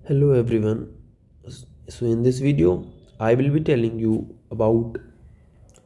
Hello everyone. So in this video I will be telling you about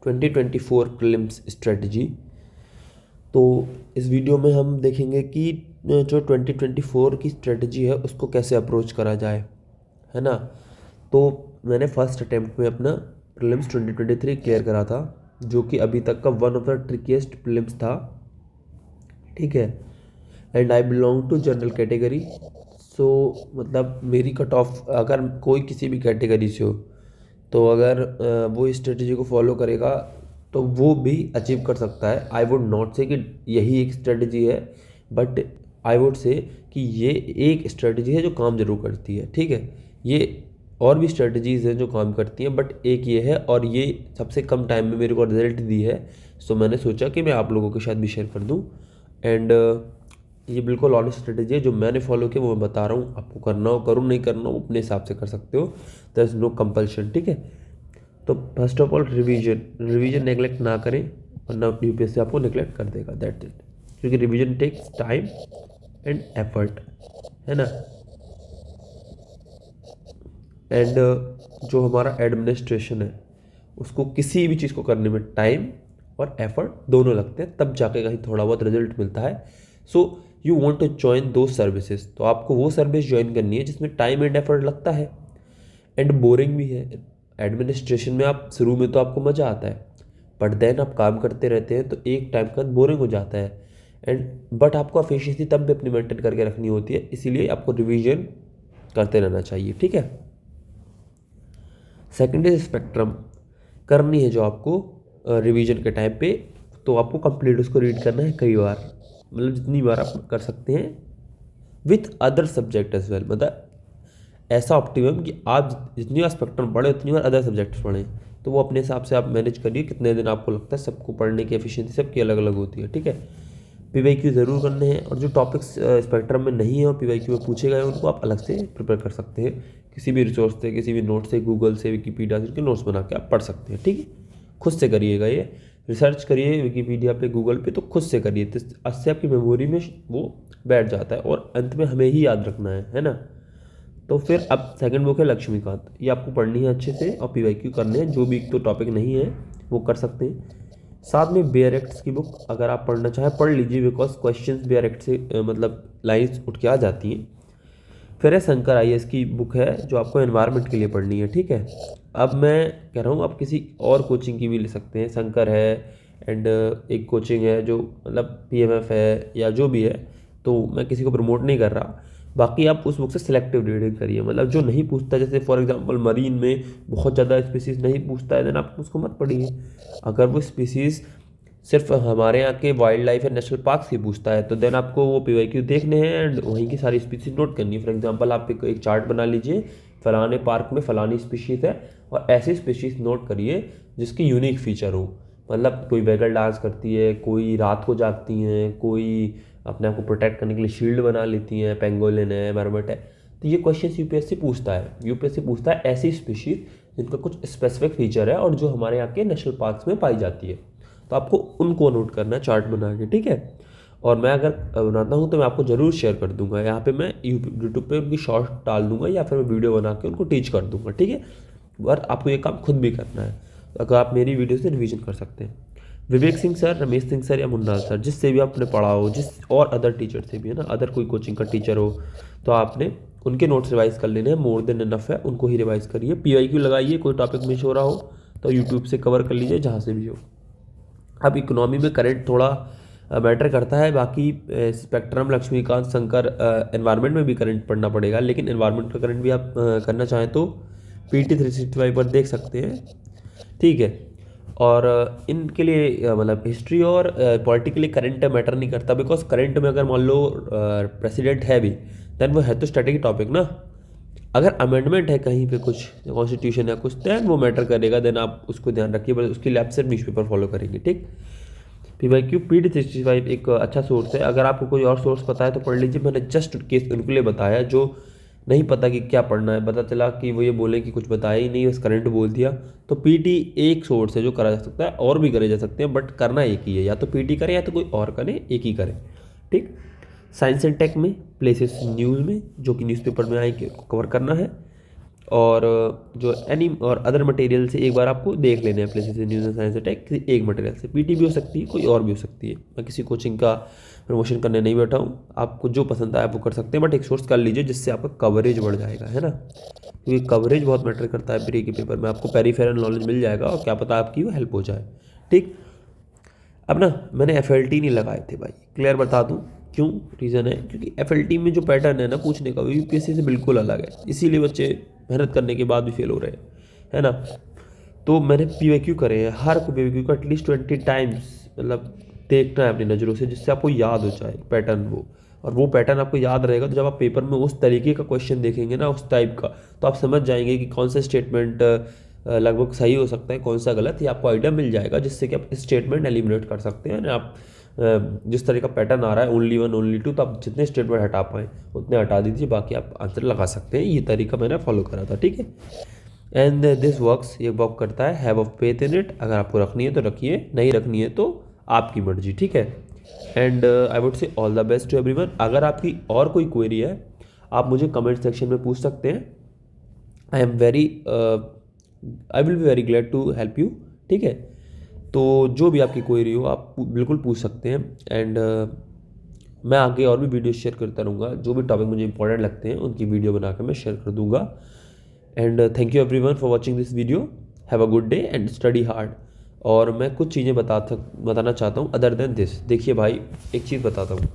2024 prelims strategy. तो इस video में हम देखेंगे कि जो 2024 की स्ट्रेटजी है उसको कैसे अप्रोच करा जाए, है ना। तो मैंने फर्स्ट अटेम्प्ट में अपना प्रीलिम्स 2023 क्लियर करा था, जो कि अभी तक का one of the trickiest prelims था, ठीक है। And I belong to general category. So मतलब मेरी कट ऑफ अगर कोई किसी भी कैटेगरी से हो तो अगर वो इस स्ट्रेटजी को फॉलो करेगा तो वो भी अचीव कर सकता है। आई वुड नॉट से कि यही एक स्ट्रेटजी है, बट आई वुड से कि ये एक स्ट्रेटजी है जो काम ज़रूर करती है, ठीक है। ये और भी स्ट्रेटजीज़ हैं जो काम करती हैं, बट एक ये है और ये सबसे कम टाइम में मेरे को रिजल्ट दी है। सो मैंने सोचा कि मैं आप लोगों के साथ भी शेयर कर दूँ। एंड ये बिल्कुल ऑनेस्ट स्ट्रेटजी है जो मैंने फॉलो किया, वो मैं बता रहा हूँ। आपको करना हो करो, नहीं करना हो अपने हिसाब से कर सकते हो। देयर इज़ नो कंपल्शन, ठीक है। तो first of all revision neglect ना करें, वरना यूपीएससी आपको नेगलेक्ट कर देगा, दैट इट। क्योंकि revision takes time and effort, है ना। एंड जो हमारा एडमिनिस्ट्रेशन है उसको किसी भी चीज़ को करने में टाइम और एफर्ट दोनों लगते हैं, तब जाके कहीं थोड़ा बहुत रिजल्ट मिलता है। So you want to join दो सर्विसेज, तो आपको वो सर्विस ज्वाइन करनी है जिसमें टाइम एंड एफर्ट लगता है एंड बोरिंग भी है। एडमिनिस्ट्रेशन में आप शुरू में तो आपको मज़ा आता है, बट देन आप काम करते रहते हैं तो एक टाइम के बाद बोरिंग हो जाता है। एंड बट आपको एफिशिएंसी तब भी अपनी मेंटेन करके रखनी होती है, इसीलिए आपको रिवीजन करते रहना चाहिए, ठीक है। सेकेंड इज स्पेक्ट्रम करनी है जो आपको रिवीजन के टाइम पे, तो आपको कंप्लीट उसको रीड करना है कई बार, मतलब जितनी बार आप कर सकते हैं, with other subject as well. मतलब ऐसा ऑप्टिमम कि आप जितनी बार स्पेक्ट्रम पढ़े उतनी बार अदर सब्जेक्ट्स पढ़ें। तो वो अपने हिसाब से आप मैनेज करिए कितने दिन आपको लगता है। सबको पढ़ने की एफिशिएंसी सबकी अलग अलग होती है, ठीक है। पीवाईक्यू ज़रूर करने हैं, और जो टॉपिक्स स्पेक्ट्रम में नहीं है और पीवाईक्यू में पूछे गए हैं उनको आप अलग से प्रिपेयर कर सकते हैं, किसी भी रिसोर्स से, किसी भी नोट से, गूगल से, विकीपीडिया से, उनके नोट्स बना के आप पढ़ सकते हैं, ठीक है। खुद से करिएगा, ये रिसर्च करिए विकीपीडिया पे, गूगल पे, तो खुद से करिए, तो इससे आपकी मेमोरी में वो बैठ जाता है और अंत में हमें ही याद रखना है ना। तो फिर अब सेकंड बुक है लक्ष्मीकांत, ये आपको पढ़नी है अच्छे से और पीवाईक्यू करने हैं। जो भी एक तो टॉपिक नहीं है वो कर सकते हैं। साथ में बेयर एक्ट्स की बुक अगर आप पढ़ना चाहें पढ़ लीजिए, बिकॉज क्वेश्चंस बेयर एक्ट से मतलब लाइन्स उठ के आ जाती हैं। फिर है शंकर आईएएस की बुक है जो आपको एनवायरनमेंट के लिए पढ़नी है, ठीक है। अब मैं कह रहा हूँ आप किसी और कोचिंग की भी ले सकते हैं, शंकर है एंड एक कोचिंग है जो मतलब पीएमएफ है या जो भी है, तो मैं किसी को प्रमोट नहीं कर रहा। बाकी आप उस बुक से सिलेक्टिव रीडिंग करिए, मतलब जो नहीं पूछता, जैसे फॉर एग्जांपल मरीन में बहुत ज़्यादा स्पीसीज़ नहीं पूछता है, देन आप उसको मत पढ़िए। अगर वो स्पीसीज़ सिर्फ हमारे यहाँ के wild life and national park से पूछता है तो देन आपको वो पीवाईक्यू देखने हैं एंड वहीं की सारी स्पीसीज नोट करनी है। फॉर एग्जांपल आप एक चार्ट बना लीजिए, फलाने पार्क में फलानी स्पीशीज़ है, और ऐसी स्पीशीज़ नोट करिए जिसकी यूनिक फीचर हो। मतलब कोई बैगल डांस करती है, कोई रात को जागती हैं, कोई अपने आप को प्रोटेक्ट करने के लिए शील्ड बना लेती हैं, पेंगोलिन है, मरमट है। तो ये क्वेश्चन यूपीएससी पूछता है, यूपीएससी पूछता है ऐसी स्पीशीज़ जिनका कुछ स्पेसिफिक फीचर है और जो हमारे यहाँ के नेशनल पार्क्स में पाई जाती है, तो आपको उनको नोट करना है चार्ट बना के, ठीक है। और मैं अगर बनाता हूँ तो मैं आपको ज़रूर शेयर कर दूंगा, यहाँ पे मैं यूट्यूब पे उनकी शॉर्ट डाल दूंगा या फिर मैं वीडियो बना के उनको टीच कर दूंगा, ठीक है। और आपको ये काम खुद भी करना है, तो अगर आप मेरी वीडियो से रिवीजन कर सकते हैं। विवेक सिंह सर, रमेश सिंह सर या मुन्ना सर, जिससे भी आपने पढ़ा हो, जिस और अदर टीचर से भी, है ना, अदर कोई कोचिंग का टीचर हो, तो आपने उनके नोट्स रिवाइज कर लेने हैं, मोर देन इनफ है, उनको ही रिवाइज करिए। पीवाईक्यू लगाइए, कोई टॉपिक मिस हो रहा हो तो यूट्यूब से कवर कर लीजिए जहाँ से भी हो। अब इकोनॉमी में करंट थोड़ा मैटर करता है, बाकी स्पेक्ट्रम, लक्ष्मीकांत, शंकर, एनवायरनमेंट में भी करंट पढ़ना पड़ेगा, लेकिन एनवायरनमेंट का करंट भी आप करना चाहें तो पीटी 365 पर देख सकते हैं, ठीक है। और इनके लिए मतलब हिस्ट्री और पॉलिटिकली करंट मैटर नहीं करता, बिकॉज करंट में अगर मान लो प्रेसिडेंट है भी, देन वो है तो स्टैटिक टॉपिक ना। अगर अमेंडमेंट है कहीं पे कुछ कॉन्स्टिट्यूशन या कुछ, देन वो मैटर करेगा, देन आप उसको ध्यान रखिए, बस उसके लिए आप सिर्फ न्यूज़पेपर फॉलो करेंगे, ठीक। पीवाईक्यू PD 365 एक अच्छा सोर्स है, अगर आपको कोई और सोर्स पता है तो पढ़ लीजिए। मैंने जस्ट केस उनके लिए बताया जो नहीं पता कि क्या पढ़ना है, पता चला कि वो ये बोले कि कुछ बताया ही नहीं, बस करंट बोल दिया। तो पीटी एक सोर्स है जो करा जा सकता है, और भी करे जा सकते हैं, बट करना एक ही है, या तो पीटी करें या तो कोई और करें, एक ही करें, ठीक। साइंस एंड टेक में प्लेसेस न्यूज़ में जो कि न्यूज़पेपर में आएंगे उसको कवर करना है, और जो एनी और अदर मटेरियल से एक बार आपको देख लेना है places in news and science and tech किसी एक मटेरियल से। पीटी भी हो सकती है, कोई और भी हो सकती है। मैं किसी कोचिंग का प्रमोशन करने नहीं बैठा हूँ, आपको जो पसंद आए वो कर सकते हैं, बट एक सोर्स कर लीजिए जिससे आपका कवरेज बढ़ जाएगा, है ना, क्योंकि कवरेज बहुत मैटर करता है प्री के पेपर में। आपको पेरीफेरल नॉलेज मिल जाएगा और क्या पता आपकी वो हेल्प हो जाए। ठीक, अब ना मैंने FLT नहीं लगाए थे भाई, क्लियर बता दूं क्यों। रीज़न है क्योंकि FLT में जो पैटर्न है ना पूछने का वो UPSC से बिल्कुल अलग है, इसीलिए बच्चे मेहनत करने के बाद भी फेल हो रहे हैं, है ना। तो मैंने PYQ करे हैं, हर को PYQ को एटलीस्ट 20 टाइम्स मतलब देखना है अपनी नज़रों से, जिससे आपको याद हो जाए पैटर्न वो, और वो पैटर्न आपको याद रहेगा तो जब आप पेपर में उस तरीके का क्वेश्चन देखेंगे ना, उस टाइप का, तो आप समझ जाएंगे कि कौन सा स्टेटमेंट लगभग सही हो सकता है, कौन सा गलत, ये आपको आइडिया मिल जाएगा, जिससे कि आप स्टेटमेंट एलिमिनेट कर सकते हैं। आप जिस तरह का पैटर्न आ रहा है ओनली 1 ओनली 2, तो आप जितने स्टेटमेंट हटा पाएँ उतने हटा दीजिए, बाकी आप आंसर लगा सकते हैं। ये तरीका मैंने फॉलो करा था, ठीक है। एंड दिस वर्क्स, ये वर्क करता है। Have of faith in it, अगर आपको रखनी है तो रखिए, नहीं रखनी है तो आपकी मर्जी, ठीक है। And I would say all the best to everyone. अगर आपकी और कोई क्वेरी है आप मुझे कमेंट सेक्शन में पूछ सकते हैं। I will be very glad to help you, ठीक है। तो जो भी आपकी क्वेरी हो आप बिल्कुल पूछ सकते हैं। एंड मैं आगे और भी वीडियो शेयर करता रहूँगा, जो भी टॉपिक मुझे इंपॉर्टेंट लगते हैं उनकी वीडियो बना कर मैं शेयर कर दूँगा। And thank you everyone for watching this video. Have a good day and study hard. और मैं कुछ चीज़ें बताना चाहता हूँ अदर देन दिस। देखिए भाई, एक चीज़ बताता हूँ,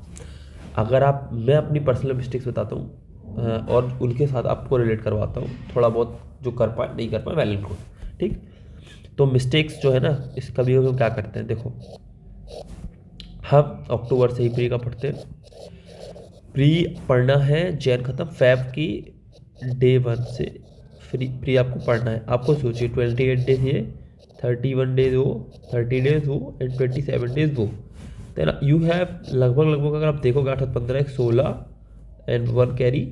अगर आप, मैं अपनी पर्सनल मिस्टेक्स बताता हूँ और उनके साथ आपको रिलेट करवाता हूँ, थोड़ा बहुत जो कर पाए नहीं कर पाए वैलिड को, ठीक। तो मिस्टेक्स जो है ना, इस कभी हम क्या करते हैं, देखो हम अक्टूबर से ही प्री का पढ़ते हैं। प्री पढ़ना है जैन ख़त्म, फैब की डे 1 से प्री आपको पढ़ना है। आपको सोचिए 28 डेज ये, 31 डेज वो, 30 डेज वो एंड 27 डेज वो, देन यू हैव लगभग अगर आप देखोगे 8 15 16 एंड 1 कैरी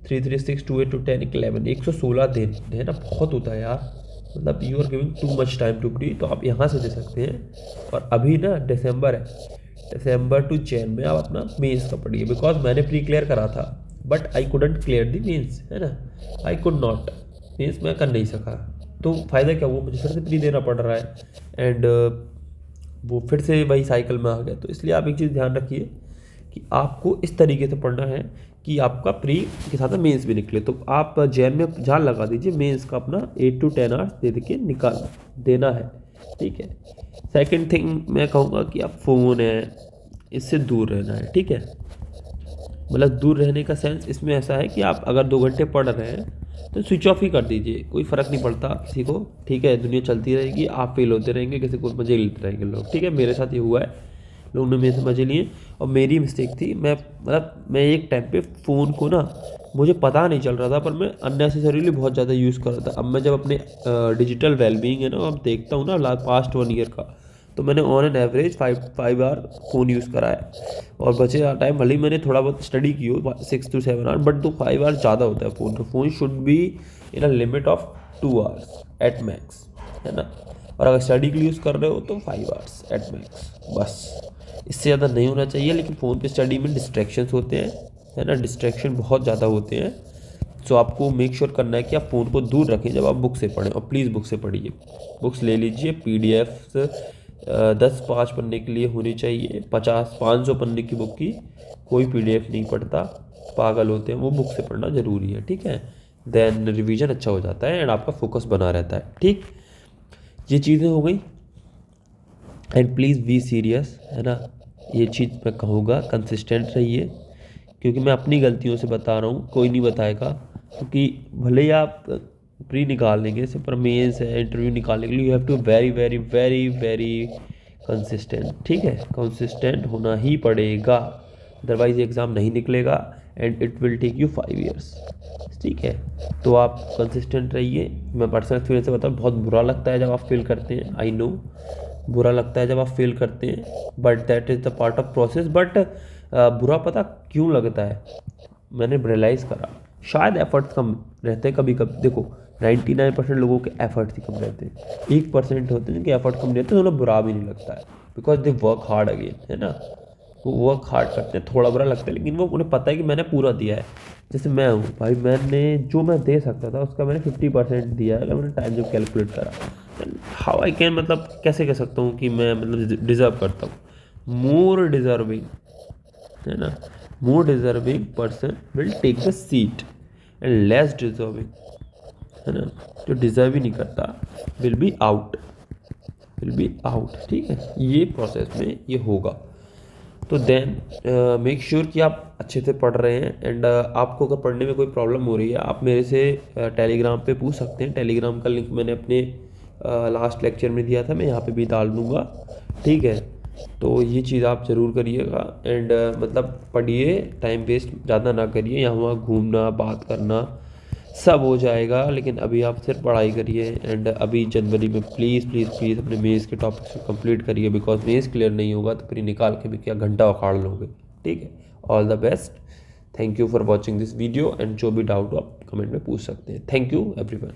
3 3 6 2 8 2 10 11 116 दिन है ना, बहुत होता है यार। मतलब you are giving too much time to pre, तो आप यहाँ से दे सकते हैं। और अभी ना दिसंबर है, दिसंबर टू जैन में आप अपना मेंस का पढ़िए, बिकॉज मैंने प्री क्लियर करा था but I couldn't clear the mains, है ना, आई कुड नॉट, मीन्स मैं कर नहीं सका। तो फ़ायदा क्या हुआ, मुझे फिर से प्री देना पड़ रहा है एंड वो फिर से वही साइकिल में आ गया। तो इसलिए आप एक चीज़ ध्यान रखिए कि आपको इस तरीके से पढ़ना है कि आपका प्री के साथ मेंस भी निकले। तो आप जैन में जान लगा दीजिए, मेंस का अपना 8 to 10 आवर्स दे के निकाल देना है, ठीक है। सेकंड थिंग मैं कहूँगा कि आप फ़ोन है इससे दूर रहना है, ठीक है। मतलब दूर रहने का सेंस इसमें ऐसा है कि आप अगर 2 घंटे पढ़ रहे हैं तो स्विच ऑफ ही कर दीजिए, कोई फ़र्क नहीं पड़ता किसी को, ठीक है। दुनिया चलती रहेगी, आप फेल होते रहेंगे, किसी को मज़े लेते रहेंगे लोग, ठीक है। मेरे साथ ये हुआ है, लोगों ने मेरे से मज़े लिए और मेरी मिस्टेक थी। मैं एक टाइम पे फ़ोन को ना, मुझे पता नहीं चल रहा था पर मैं अननेसेसरीली बहुत ज़्यादा यूज़ कर रहा था। अब मैं जब अपने डिजिटल वेलबींग है ना अब देखता हूँ ना पास्ट 1 ईयर का, तो मैंने on an average 5 hour phone use करा है। और बचे टाइम भले ही मैंने थोड़ा बहुत स्टडी की हो 6 to 7 आवर, बट तो 5 आवर ज़्यादा होता है फ़ोन। तो phone should be in a limit of 2 hours at max, है ना। और अगर स्टडी के लिए यूज़ कर रहे हो तो 5 आवर्स एट मैक्स, बस इससे ज़्यादा नहीं होना चाहिए। लेकिन फ़ोन पे स्टडी में डिस्ट्रैक्शंस होते हैं, है ना, डिस्ट्रैक्शन बहुत ज़्यादा होते हैं। सो आपको मेक श्योर करना है कि आप फ़ोन को दूर रखें जब आप बुक से पढ़ें, और प्लीज़ बुक से पढ़िए। बुक्स ले लीजिए, PDF 10 पन्ने के लिए होनी चाहिए, 500 पन्ने की बुक की कोई PDF नहीं पढ़ता, पागल होते हैं वो। बुक से पढ़ना ज़रूरी है, ठीक है। देन रिवीजन अच्छा हो जाता है एंड आपका फोकस बना रहता है, ठीक। ये चीज़ें हो गई। एंड प्लीज़ बी सीरियस, है ना, ये चीज़ मैं कहूँगा, कंसिस्टेंट रहिए, क्योंकि मैं अपनी गलतियों से बता रहा हूँ, कोई नहीं बताएगा। क्योंकि भले ही आप प्री निकाल लेंगे, सिर्फ मेंस है, इंटरव्यू निकालने के लिए, you have to very very very very consistent, ठीक है। कंसिस्टेंट होना ही पड़ेगा, अदरवाइज एग्ज़ाम नहीं निकलेगा and it will take you 5 years, ठीक है। तो आप कंसिस्टेंट रहिए। मैं पर्सनल एक्सपीरियंस से बताऊँ, बहुत बुरा लगता है जब आप फेल करते हैं, आई नो बुरा लगता है जब आप फेल करते हैं, but that is the part of process. But बुरा पता क्यों लगता है, मैंने रियलाइज़ करा, शायद एफर्ट्स कम रहते हैं कभी कभी। देखो 99% लोगों के एफर्ट्स ही कम रहते हैं, 1% होते हैं जिनके एफर्ट कम रहते हैं, तो उन्हें बुरा भी नहीं लगता है, because they work hard again, है ना। वो वर्क हार्ड करते हैं, थोड़ा बुरा लगता है, लेकिन वो उन्हें पता है कि मैंने पूरा दिया है। जैसे मैं हूँ भाई, मैंने जो मैं दे सकता था उसका मैंने 50% दिया है। अगर मैंने टाइम जब कैलकुलेट करा, हाउ आई कैन, मतलब कैसे कह सकता हूँ कि मैं मतलब डिज़र्व करता हूँ। मोर डिज़र्विंग, है ना, more deserving person will take the seat and less deserving, है ना, जो डिज़र्व ही नहीं करता will be out, will be out. ठीक है, ये प्रोसेस में ये होगा। तो देन मेक श्योर कि आप अच्छे से पढ़ रहे हैं। एंड आपको अगर पढ़ने में कोई प्रॉब्लम हो रही है, आप मेरे से टेलीग्राम पे पूछ सकते हैं। टेलीग्राम का लिंक मैंने अपने लास्ट लेक्चर में दिया था, मैं यहाँ पे भी डाल दूँगा। ठीक है, तो ये चीज़ आप ज़रूर करिएगा। एंड मतलब पढ़िए, टाइम वेस्ट ज़्यादा ना करिए, यहाँ वहाँ घूमना, बात करना सब हो जाएगा, लेकिन अभी आप सिर्फ पढ़ाई करिए। एंड अभी जनवरी में प्लीज़ प्लीज़ प्लीज़ अपने मेंस के टॉपिक्स को कंप्लीट करिए, बिकॉज मेंस क्लियर नहीं होगा तो फिर निकाल के भी क्या घंटा उखाड़ लोगे। ठीक है, all the best, thank you for watching this video. And जो भी डाउट हो आप कमेंट में पूछ सकते हैं। Thank you everyone.